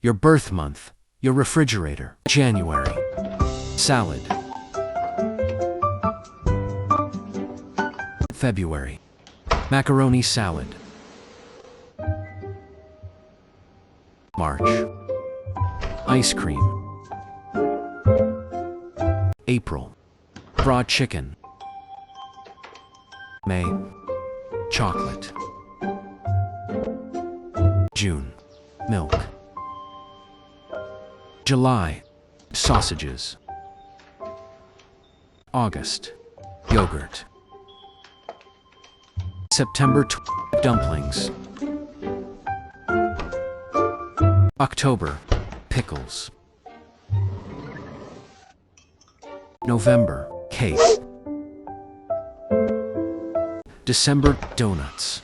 Your birth month. Your refrigerator. January. Salad. February. Macaroni salad. March. Ice cream. April. Raw chicken. May. Chocolate. June. Milk. July. Sausages. August. Yogurt. September. Dumplings. October. Pickles. November. Cake. December. Donuts.